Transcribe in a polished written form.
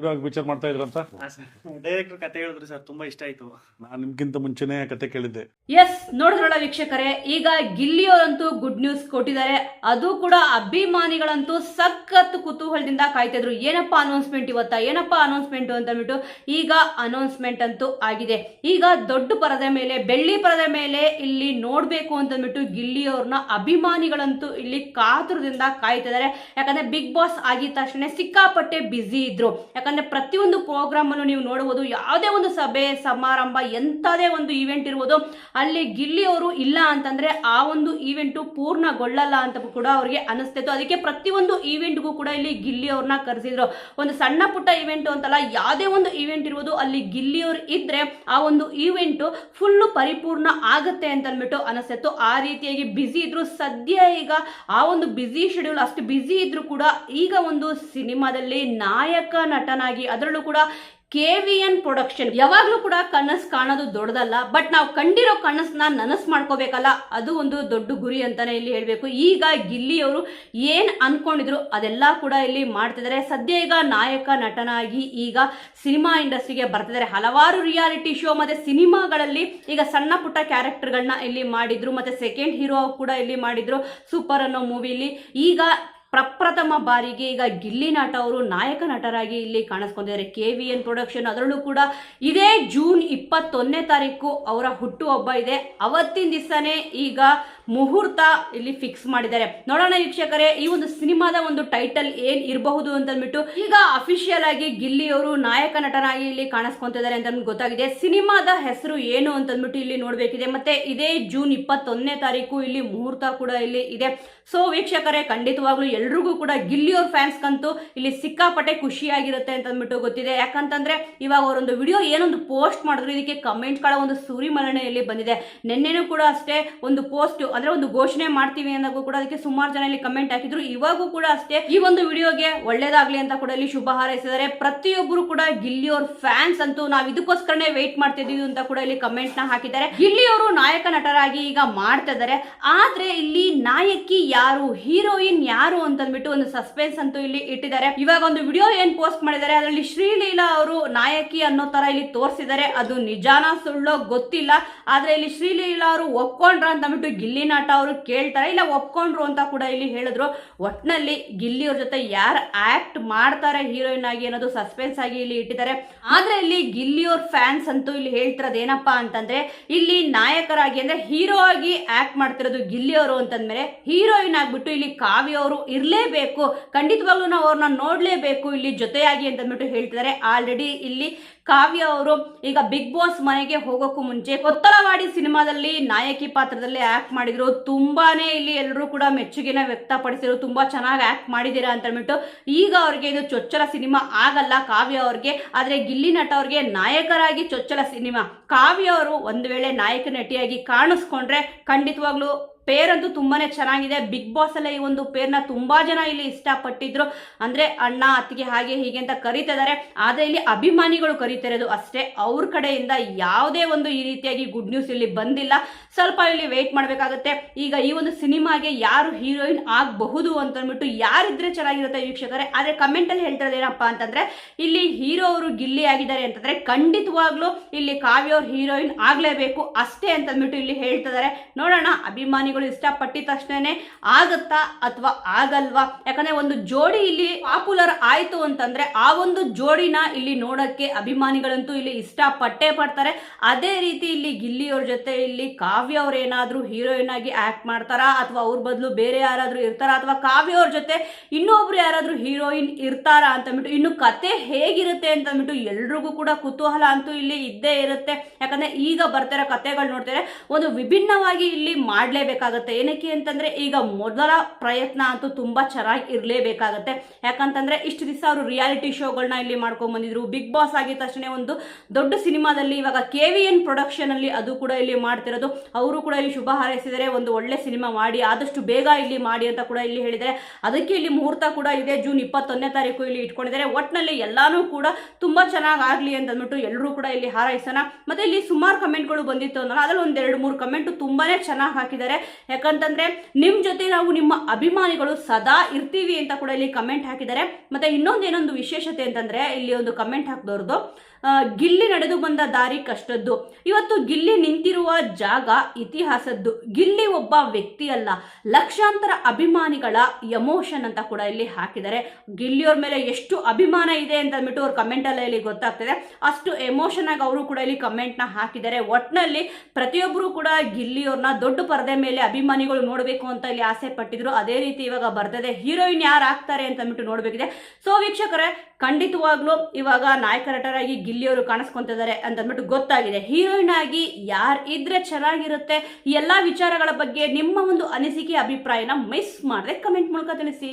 ಇವಾಗ ವಿಚಾರ ಮಾಡ್ತಾ ಇದ್ರಂತ ಡೈರೆಕ್ಟರ್ ಕತೆ ಹೇಳಿದ್ರು ಸರ್, ತುಂಬಾ ಇಷ್ಟ ಆಯ್ತು. ನಾನು ನಿಮ್ಗಿಂತ ಮುಂಚೆನೆ ಕತೆ ಕೇಳಿದ್ದೆ. ಎಸ್, ನೋಡಿದ್ರಲ್ಲ ವೀಕ್ಷಕರೇ, ಈಗ ಗಿಲ್ಲಿಯವರಂತೂ ಗುಡ್ ನ್ಯೂಸ್ ಕೊಟ್ಟಿದ್ದಾರೆ. ಅದು ಕೂಡ ಅಭಿಮಾನಿಗಳಂತೂ ಸಖತ್ ಕುತೂಹಲದಿಂದ ಕಾಯ್ತಿದ್ರು. ಏನಪ್ಪಾ ಅನೌನ್ಸ್ಮೆಂಟ್ ಇವತ್ತ, ಏನಪ್ಪಾ ಅನೌನ್ಸ್ಮೆಂಟ್ ಅಂತ ಅಂದ್ಬಿಟ್ಟು ಈಗ ಅನೌನ್ಸ್ಮೆಂಟ್ ಅಂತೂ ಆಗಿದೆ. ಈಗ ದೊಡ್ಡ ಪರದೆ ಮೇಲೆ, ಬೆಳ್ಳಿ ಪರದೆ ಮೇಲೆ ಇಲ್ಲಿ ನೋಡ್ಬೇಕು ಅಂತಂದ್ಬಿಟ್ಟು ಗಿಲ್ಲಿಯವ್ರನ್ನ ಅಭಿಮಾನಿಗಳಂತೂ ಇಲ್ಲಿ ಕಾತುರದಿಂದ ಕಾಯ್ತಿದ್ದಾರೆ. ಯಾಕಂದ್ರೆ ಬಿಗ್ ಬಾಸ್ ಆಗಿದ ತಕ್ಷಣ ಸಿಕ್ಕಾಪಟ್ಟೆ ಬ್ಯುಸಿ ಇದ್ರು. ಯಾಕಂದ್ರೆ ಪ್ರತಿಯೊಂದು ಪ್ರೋಗ್ರಾಮ್ ಅನ್ನು ನೀವು ನೋಡಬಹುದು, ಯಾವುದೇ ಒಂದು ಸಭೆ ಸಮಾರಂಭ ಎಂತದೇ ಒಂದು ಇವೆಂಟ್ ಇರ್ಬೋದು, ಅಲ್ಲಿ ಗಿಲ್ಲಿ ಅವರು ಇಲ್ಲ ಅಂತಂದ್ರೆ ಆ ಒಂದು ಇವೆಂಟ್ ಪೂರ್ಣಗೊಳ್ಳಲ್ಲ ಅಂತ ಕೂಡ ಅವ್ರಿಗೆ ಅನಿಸ್ತಿತ್ತು. ಅದಕ್ಕೆ ಪ್ರತಿಯೊಂದು ಇವೆಂಟ್ಗೂ ಕೂಡ ಇಲ್ಲಿ ಗಿಲ್ಲಿ ಅವ್ರನ್ನ ಕರೆಸಿದ್ರು. ಒಂದು ಸಣ್ಣ ಪುಟ್ಟ ಇವೆಂಟ್ ಅಂತಲ್ಲ, ಯಾವುದೇ ಒಂದು ಇವೆಂಟ್ ಇರ್ಬೋದು, ಅಲ್ಲಿ ಗಿಲ್ಲಿ ಅವ್ರು ಇದ್ರೆ ಆ ಒಂದು ಇವೆಂಟ್ ಫುಲ್ ಪರಿಪೂರ್ಣ ಆಗತ್ತೆ ಅಂತ ಅಂದ್ಬಿಟ್ಟು ಅನಿಸ್ತಿತ್ತು. ಆ ರೀತಿಯಾಗಿ ಬ್ಯುಸಿ ಇದ್ರು. ಸದ್ಯ ಈಗ ಆ ಒಂದು ಬ್ಯುಸಿ ಶೆಡ್ಯೂಲ್ ಅಷ್ಟು ಬ್ಯುಸಿ ಇದ್ರು ಕೂಡ ಈಗ ಒಂದು ಸಿನಿಮಾದಲ್ಲಿ ನಾಯಕ ನಟನಾಗಿ, ಅದರಲ್ಲೂ ಕೂಡ KVN ಪ್ರೊಡಕ್ಷನ್, ಯಾವಾಗ್ಲೂ ಕೂಡ ಕನಸು ಕಾಣೋದು ದೊಡ್ಡದಲ್ಲ, ಬಟ್ ನಾವು ಕಂಡಿರೋ ಕನಸನ್ನ ನನಸು ಮಾಡ್ಕೋಬೇಕಲ್ಲ, ಅದು ಒಂದು ದೊಡ್ಡ ಗುರಿ ಅಂತಾನೆ ಇಲ್ಲಿ ಹೇಳ್ಬೇಕು. ಈಗ ಗಿಲ್ಲಿಯವರು ಏನ್ ಅನ್ಕೊಂಡಿದ್ರು ಅದೆಲ್ಲ ಕೂಡ ಇಲ್ಲಿ ಮಾಡ್ತಿದ್ದಾರೆ. ಸದ್ಯ ಈಗ ನಾಯಕ ನಟನಾಗಿ ಈಗ ಸಿನಿಮಾ ಇಂಡಸ್ಟ್ರಿಗೆ ಬರ್ತಿದ್ದಾರೆ. ಹಲವಾರು ರಿಯಾಲಿಟಿ ಶೋ ಮತ್ತೆ ಸಿನಿಮಾಗಳಲ್ಲಿ ಈಗ ಸಣ್ಣ ಪುಟ್ಟ ಕ್ಯಾರೆಕ್ಟರ್ಗಳನ್ನ ಇಲ್ಲಿ ಮಾಡಿದ್ರು. ಮತ್ತೆ ಸೆಕೆಂಡ್ ಹೀರೋ ಕೂಡ ಇಲ್ಲಿ ಮಾಡಿದ್ರು ಸೂಪರ್ ಅನ್ನೋ ಮೂವಿಲಿ. ಈಗ ಪ್ರಪ್ರಥಮ ಬಾರಿಗೆ ಈಗ ಗಿಲ್ಲಿ ನಟ ಅವರು ನಾಯಕ ನಟರಾಗಿ ಇಲ್ಲಿ ಕಾಣಿಸ್ಕೊಂಡಿದ್ದಾರೆ. KVN ಪ್ರೊಡಕ್ಷನ್, ಅದರಲ್ಲೂ ಕೂಡ ಇದೇ ಜೂನ್ 21ನೇ ತಾರೀಕು ಅವರ ಹುಟ್ಟುಹಬ್ಬ ಇದೆ. ಅವತ್ತಿನ ದಿವಸನೇ ಈಗ ಮುಹೂರ್ತ ಇಲ್ಲಿ ಫಿಕ್ಸ್ ಮಾಡಿದ್ದಾರೆ. ನೋಡೋಣ ವೀಕ್ಷಕರೇ, ಈ ಒಂದು ಸಿನಿಮಾದ ಒಂದು ಟೈಟಲ್ ಏನ್ ಇರಬಹುದು ಅಂತ ಅಂದ್ಬಿಟ್ಟು ಈಗ ಅಫಿಷಿಯಲ್ ಆಗಿ ಗಿಲ್ಲಿ ಅವರು ನಾಯಕ ನಟನಾಗಿ ಇಲ್ಲಿ ಕಾಣಿಸ್ಕೊಂತಿದ್ದಾರೆ ಅಂತ ಗೊತ್ತಾಗಿದೆ. ಸಿನಿಮಾದ ಹೆಸರು ಏನು ಅಂತ ಅಂದ್ಬಿಟ್ಟು ಇಲ್ಲಿ ನೋಡ್ಬೇಕಿದೆ. ಮತ್ತೆ ಇದೇ ಜೂನ್ 21ನೇ ತಾರೀಕು ಇಲ್ಲಿ ಮುಹೂರ್ತ ಕೂಡ ಇಲ್ಲಿ ಇದೆ. ಸೊ ವೀಕ್ಷಕರೇ, ಖಂಡಿತವಾಗ್ಲೂ ಎಲ್ರಿಗೂ ಕೂಡ ಗಿಲ್ಲಿ ಅವ್ರ ಫ್ಯಾನ್ಸ್ಗಂತೂ ಇಲ್ಲಿ ಸಿಕ್ಕಾಪಟ್ಟೆ ಖುಷಿಯಾಗಿರುತ್ತೆ ಅಂತ ಅಂದ್ಬಿಟ್ಟು ಗೊತ್ತಿದೆ. ಯಾಕಂತಂದ್ರೆ ಇವಾಗ ಅವರೊಂದು ವಿಡಿಯೋ ಏನೊಂದು ಪೋಸ್ಟ್ ಮಾಡಿದ್ರು, ಇದಕ್ಕೆ ಕಮೆಂಟ್ಗಳ ಒಂದು ಸುರಿಮಳನೆಯಲ್ಲಿ ಬಂದಿದೆ. ನಿನ್ನೆನೂ ಕೂಡ ಅಷ್ಟೇ ಒಂದು ಪೋಸ್ಟ್ ಅಂದ್ರೆ ಒಂದು ಘೋಷಣೆ ಮಾಡ್ತೀವಿ ಅನ್ನೋಕ್ಕೂ ಕೂಡ ಅದಕ್ಕೆ ಸುಮಾರು ಜನ ಇಲ್ಲಿ ಕಮೆಂಟ್ ಹಾಕಿದ್ರು. ಇವಾಗೂ ಕೂಡ ಅಷ್ಟೇ ಈ ಒಂದು ವಿಡಿಯೋಗೆ ಒಳ್ಳೇದಾಗ್ಲಿ ಅಂತ ಕೂಡ ಇಲ್ಲಿ ಶುಭ ಹಾರೈಸಿದ್ದಾರೆ. ಪ್ರತಿಯೊಬ್ಬರು ಕೂಡ ಗಿಲ್ಲಿ ಅವ್ರ ಫ್ಯಾನ್ಸ್ ಅಂತೂ ನಾವು ಇದಕ್ಕೋಸ್ಕರನೇ ವೇಟ್ ಮಾಡ್ತಿದ್ದೀವಿ ಅಂತ ಕೂಡ ಇಲ್ಲಿ ಕಮೆಂಟ್ ನ ಹಾಕಿದ್ದಾರೆ. ಗಿಲ್ಲಿ ಅವರು ನಾಯಕ ನಟರಾಗಿ ಈಗ ಮಾಡ್ತಾ ಇದ್ದಾರೆ. ಆದ್ರೆ ಇಲ್ಲಿ ನಾಯಕಿ ಯಾರು, ಹೀರೋಯಿನ್ ಯಾರು ಅಂತಂದ್ಬಿಟ್ಟು ಒಂದು ಸಸ್ಪೆನ್ಸ್ ಅಂತೂ ಇಲ್ಲಿ ಇಟ್ಟಿದ್ದಾರೆ. ಇವಾಗ ಒಂದು ವಿಡಿಯೋ ಏನ್ ಪೋಸ್ಟ್ ಮಾಡಿದ್ದಾರೆ ಅದರಲ್ಲಿ ಶ್ರೀಲೀಲಾ ಅವರು ನಾಯಕಿ ಅನ್ನೋ ತರ ಇಲ್ಲಿ ತೋರಿಸಿದ್ದಾರೆ. ಅದು ನಿಜಾನ ಸುಳ್ಳೋ ಗೊತ್ತಿಲ್ಲ. ಆದ್ರೆ ಇಲ್ಲಿ ಶ್ರೀಲೀಲಾ ಅವರು ಒಪ್ಕೊಂಡ್ರ ಅಂತ ಅಂದ್ಬಿಟ್ಟು ಗಿಲ್ಲಿ ನಟ ಅವರು ಕೇಳ್ತಾರೆ, ಇಲ್ಲ ಒಪ್ಕೊಂಡ್ರು ಅಂತ ಕೂಡ ಇಲ್ಲಿ ಹೇಳಿದ್ರು. ಒಟ್ನಲ್ಲಿ ಗಿಲ್ಲಿ ಅವ್ರ ಜೊತೆ ಯಾರು ಆಕ್ಟ್ ಮಾಡ್ತಾರೆ ಹೀರೋಯಿನ್ ಆಗಿ ಅನ್ನೋದು ಸಸ್ಪೆನ್ಸ್ ಆಗಿ ಇಲ್ಲಿ ಇಟ್ಟಿದ್ದಾರೆ. ಆದ್ರೆ ಇಲ್ಲಿ ಗಿಲ್ಲಿ ಅವ್ರ ಫ್ಯಾನ್ಸ್ ಅಂತೂ ಇಲ್ಲಿ ಹೇಳ್ತಿರೋದು ಏನಪ್ಪಾ ಅಂತಂದ್ರೆ, ಇಲ್ಲಿ ನಾಯಕರಾಗಿ ಅಂದ್ರೆ ಹೀರೋ ಆಗಿ ಆಕ್ಟ್ ಮಾಡ್ತಿರೋದು ಗಿಲ್ಲಿ ಅವರು ಅಂತಂದ್ಮೇಲೆ ಹೀರೋಯಿನ್ ಆಗ್ಬಿಟ್ಟು ಇಲ್ಲಿ ಕಾವ್ಯ ಅವರು ಇರ್ಲೇಬೇಕು, ಖಂಡಿತವಾಗ್ಲೂ ನಾವು ಅವ್ರನ್ನ ನೋಡ್ಲೇಬೇಕು ಇಲ್ಲಿ ಜೊತೆಯಾಗಿ ಅಂತ ಅಂದ್ಬಿಟ್ಟು ಹೇಳ್ತಿದ್ದಾರೆ. ಆಲ್ರೆಡಿ ಇಲ್ಲಿ ಕಾವ್ಯ ಅವರು ಈಗ ಬಿಗ್ ಬಾಸ್ ಮನೆಗೆ ಹೋಗೋಕ್ಕೂ ಮುಂಚೆ ಕೊತ್ತಲವಾಡಿ ಸಿನಿಮಾದಲ್ಲಿ ನಾಯಕಿ ಪಾತ್ರದಲ್ಲಿ ಆಕ್ಟ್ ಮಾಡಿದ್ರು. ತುಂಬಾನೇ ಇಲ್ಲಿ ಎಲ್ಲರೂ ಕೂಡ ಮೆಚ್ಚುಗೆನ ವ್ಯಕ್ತಪಡಿಸಿದ್ರು, ತುಂಬಾ ಚೆನ್ನಾಗಿ ಆಕ್ಟ್ ಮಾಡಿದೀರಾ ಅಂತ ಅಂದ್ಬಿಟ್ಟು. ಈಗ ಅವ್ರಿಗೆ ಇದು ಚೊಚ್ಚಲ ಸಿನಿಮಾ ಆಗಲ್ಲ ಕಾವ್ಯ ಅವ್ರಿಗೆ, ಆದ್ರೆ ಗಿಲ್ಲಿ ನಟ ಅವ್ರಿಗೆ ನಾಯಕರಾಗಿ ಚೊಚ್ಚಲ ಸಿನಿಮಾ. ಕಾವ್ಯ ಅವರು ಒಂದು ವೇಳೆ ನಾಯಕ ನಟಿಯಾಗಿ ಕಾಣಿಸ್ಕೊಂಡ್ರೆ ಖಂಡಿತವಾಗ್ಲೂ ಪೇರ್ ಅಂತೂ ತುಂಬಾನೇ ಚೆನ್ನಾಗಿದೆ. ಬಿಗ್ ಬಾಸ್ ಅಲ್ಲೇ ಈ ಒಂದು ಪೇರ್ನ ತುಂಬಾ ಜನ ಇಲ್ಲಿ ಇಷ್ಟಪಟ್ಟಿದ್ರು. ಅಂದ್ರೆ ಅಣ್ಣ ಅತ್ತಿಗೆ ಹಾಗೆ ಹೀಗೆ ಅಂತ ಕರೀತಿದ್ದಾರೆ. ಆದ್ರೆ ಇಲ್ಲಿ ಅಭಿಮಾನಿಗಳು ಕರೀತಿರೋದು ಅಷ್ಟೇ. ಅವ್ರ ಕಡೆಯಿಂದ ಯಾವುದೇ ಒಂದು ಈ ರೀತಿಯಾಗಿ ಗುಡ್ ನ್ಯೂಸ್ ಇಲ್ಲಿ ಬಂದಿಲ್ಲ. ಸ್ವಲ್ಪ ಇಲ್ಲಿ ವೇಟ್ ಮಾಡ್ಬೇಕಾಗತ್ತೆ. ಈಗ ಈ ಒಂದು ಸಿನಿಮಾಗೆ ಯಾರು ಹೀರೋಯಿನ್ ಆಗಬಹುದು ಅಂತ ಅಂದ್ಬಿಟ್ಟು ಯಾರಿದ್ರೆ ಚೆನ್ನಾಗಿರುತ್ತೆ ವೀಕ್ಷಕರೇ. ಆದ್ರೆ ಕಮೆಂಟ್ ಅಲ್ಲಿ ಹೇಳ್ತಿರೋದು ಏನಪ್ಪಾ ಅಂತಂದ್ರೆ, ಇಲ್ಲಿ ಹೀರೋ ಅವರು ಗಿಲ್ಲಿ ಆಗಿದ್ದಾರೆ ಅಂತಂದ್ರೆ ಖಂಡಿತವಾಗ್ಲೂ ಇಲ್ಲಿ ಕಾವ್ಯ ಅವ್ರ ಹೀರೋಯಿನ್ ಆಗ್ಲೇಬೇಕು ಅಷ್ಟೇ ಅಂತ ಅಂದ್ಬಿಟ್ಟು ಇಲ್ಲಿ ಹೇಳ್ತಿದ್ದಾರೆ. ನೋಡೋಣ ಅಭಿಮಾನಿಗಳು ಇಷ್ಟಪಟ್ಟಿದ ತಕ್ಷಣನೇ ಆಗತ್ತಾ ಅಥವಾ ಆಗಲ್ವಾ. ಯಾಕಂದ್ರೆ ಒಂದು ಜೋಡಿ ಇಲ್ಲಿ ಪಾಪ್ಯುಲರ್ ಆಯ್ತು ಅಂತಂದ್ರೆ ಆ ಒಂದು ಜೋಡಿನ ಇಲ್ಲಿ ನೋಡಕ್ಕೆ ಅಭಿಮಾನಿಗಳಂತೂ ಇಲ್ಲಿ ಇಷ್ಟಪಟ್ಟೇ ಪಡ್ತಾರೆ. ಅದೇ ರೀತಿ ಇಲ್ಲಿ ಗಿಲ್ಲಿ ಅವ್ರ ಜೊತೆ ಇಲ್ಲಿ ಕಾವ್ಯ ಅವ್ರ ಏನಾದ್ರೂ ಹೀರೋಯಿನ್ ಆಗಿ ಆಕ್ಟ್ ಮಾಡ್ತಾರಾ ಅಥವಾ ಅವ್ರ ಬದಲು ಬೇರೆ ಯಾರಾದ್ರೂ ಇರ್ತಾರಾ ಅಥವಾ ಕಾವ್ಯ ಅವ್ರ ಜೊತೆ ಇನ್ನೊಬ್ರು ಯಾರಾದ್ರೂ ಹೀರೋಯಿನ್ ಇರ್ತಾರಾ ಅಂತ ಅಂದ್ಬಿಟ್ಟು, ಇನ್ನು ಕತೆ ಹೇಗಿರುತ್ತೆ ಅಂತ ಅಂದ್ಬಿಟ್ಟು ಎಲ್ರಿಗೂ ಕೂಡ ಕುತೂಹಲ ಅಂತೂ ಇಲ್ಲಿ ಇದ್ದೇ ಇರುತ್ತೆ. ಯಾಕಂದ್ರೆ ಈಗ ಬರ್ತಿರೋ ಕತೆಗಳು ನೋಡ್ತಾರೆ ಒಂದು ವಿಭಿನ್ನವಾಗಿ ಇಲ್ಲಿ ಮಾಡ್ಲೇಬೇಕಾಗುತ್ತೆ. ಏನಕ್ಕೆ ಅಂತಂದ್ರೆ ಈಗ ಮೊದಲ ಪ್ರಯತ್ನ ಅಂತೂ ತುಂಬಾ ಚೆನ್ನಾಗಿ ಇರ್ಲೇಬೇಕಾಗತ್ತೆ. ಯಾಕಂತಂದ್ರೆ ಇಷ್ಟು ದಿವಸ ಅವರು ರಿಯಾಲಿಟಿ ಶೋಗಳನ್ನ ಇಲ್ಲಿ ಮಾಡ್ಕೊಂಡ್ ಬಂದಿದ್ರು. ಬಿಗ್ ಬಾಸ್ ಆಗಿದ ತಕ್ಷಣ ಒಂದು ದೊಡ್ಡ ಸಿನಿಮಾದಲ್ಲಿ ಇವಾಗ KVN ಪ್ರೊಡಕ್ಷನ್ ಅಲ್ಲಿ ಅದು ಕೂಡ ಇಲ್ಲಿ ಮಾಡ್ತಿರೋದು. ಅವರು ಕೂಡ ಇಲ್ಲಿ ಶುಭ ಹಾರೈಸಿದರೆ, ಒಂದು ಒಳ್ಳೆ ಸಿನಿಮಾ ಮಾಡಿ ಆದಷ್ಟು ಬೇಗ ಇಲ್ಲಿ ಮಾಡಿ ಅಂತ ಕೂಡ ಇಲ್ಲಿ ಹೇಳಿದ್ದಾರೆ. ಅದಕ್ಕೆ ಇಲ್ಲಿ ಮುಹೂರ್ತ ಕೂಡ ಇದೆ, ಜೂನ್ 21ನೇ ತಾರೀಕು ಇಲ್ಲಿ ಇಟ್ಕೊಂಡಿದ್ದಾರೆ. ಒಟ್ನಲ್ಲಿ ಎಲ್ಲಾನು ಕೂಡ ತುಂಬಾ ಚೆನ್ನಾಗಿ ಆಗ್ಲಿ ಅಂತ ಅಂದ್ಬಿಟ್ಟು ಎಲ್ಲರೂ ಕೂಡ ಇಲ್ಲಿ ಹಾರೈಸೋಣ. ಮತ್ತೆ ಇಲ್ಲಿ ಸುಮಾರು ಕಮೆಂಟ್ಗಳು ಬಂದಿತ್ತು ಅನ್ನೋಣ, ಅದ್ರಲ್ಲಿ ಒಂದ್ 2-3 ಕಮೆಂಟ್ ತುಂಬಾನೇ ಚೆನ್ನಾಗಿ ಹಾಕಿದ್ದಾರೆ. ಯಾಕಂತಂದ್ರೆ ನಿಮ್ ಜೊತೆ ನಾವು ನಿಮ್ಮ ಅಭಿಮಾನಿಗಳು ಸದಾ ಇರ್ತೀವಿ ಅಂತ ಕೂಡ ಇಲ್ಲಿ ಕಮೆಂಟ್ ಹಾಕಿದ್ದಾರೆ. ಮತ್ತೆ ಇನ್ನೊಂದು ವಿಶೇಷತೆ ಅಂತಂದ್ರೆ ಇಲ್ಲಿ ಒಂದು ಕಮೆಂಟ್ ಹಾಕಿದವ್ರದ್ದು, ಗಿಲ್ಲಿ ನಡೆದು ಬಂದ ದಾರಿ ಕಷ್ಟದ್ದು, ಇವತ್ತು ಗಿಲ್ಲಿ ನಿಂತಿರುವ ಜಾಗ ಇತಿಹಾಸದ್ದು, ಗಿಲ್ಲಿ ಒಬ್ಬ ವ್ಯಕ್ತಿ ಅಲ್ಲ, ಲಕ್ಷಾಂತರ ಅಭಿಮಾನಿಗಳ ಎಮೋಷನ್ ಅಂತ ಕೂಡ ಇಲ್ಲಿ ಹಾಕಿದ್ದಾರೆ. ಗಿಲ್ಲಿಯವ್ರ ಮೇಲೆ ಎಷ್ಟು ಅಭಿಮಾನ ಇದೆ ಅಂತ ಅಂದ್ಬಿಟ್ಟು ಅವ್ರ ಕಮೆಂಟ್ ಅಲ್ಲ ಇಲ್ಲಿ ಗೊತ್ತಾಗ್ತದೆ. ಅಷ್ಟು ಎಮೋಷನ್ ಆಗಿ ಅವರು ಕೂಡ ಇಲ್ಲಿ ಕಮೆಂಟ್ ನ ಹಾಕಿದ್ದಾರೆ. ಒಟ್ನಲ್ಲಿ ಪ್ರತಿಯೊಬ್ಬರು ಕೂಡ ಗಿಲ್ಲಿಯವ್ರನ್ನ ದೊಡ್ಡ ಪರದೆ ಮೇಲೆ ಅಭಿಮಾನಿಗಳು ನೋಡಬೇಕು ಅಂತ ಇಲ್ಲಿ ಆಸೆ ಪಟ್ಟಿದ್ರು. ಅದೇ ರೀತಿ ಇವಾಗ ಬರ್ತದೆ, ಹೀರೋಯಿನ್ ಯಾರು ಆಗ್ತಾರೆ ಅಂತ ಅಂದ್ಬಿಟ್ಟು ನೋಡ್ಬೇಕಿದೆ. ಸೊ ವೀಕ್ಷಕರೇ, ಖಂಡಿತವಾಗ್ಲೂ ಇವಾಗ ನಾಯಕ ನಟರಾಗಿ ಗಿಲ್ಲಿಯವರು ಕಾಣಿಸ್ಕೊಂತಿದ್ದಾರೆ ಅಂತ ಅಂದ್ಬಿಟ್ಟು ಗೊತ್ತಾಗಿದೆ. ಹೀರೋಯಿನ್ ಆಗಿ ಯಾರು ಇದ್ರೆ ಚೆನ್ನಾಗಿರುತ್ತೆ, ಈ ಎಲ್ಲಾ ವಿಚಾರಗಳ ಬಗ್ಗೆ ನಿಮ್ಮ ಒಂದು ಅನಿಸಿಕೆ ಅಭಿಪ್ರಾಯನ ಮಿಸ್ ಮಾಡದೆ ಕಮೆಂಟ್ ಮೂಲಕ ತಿಳಿಸಿ.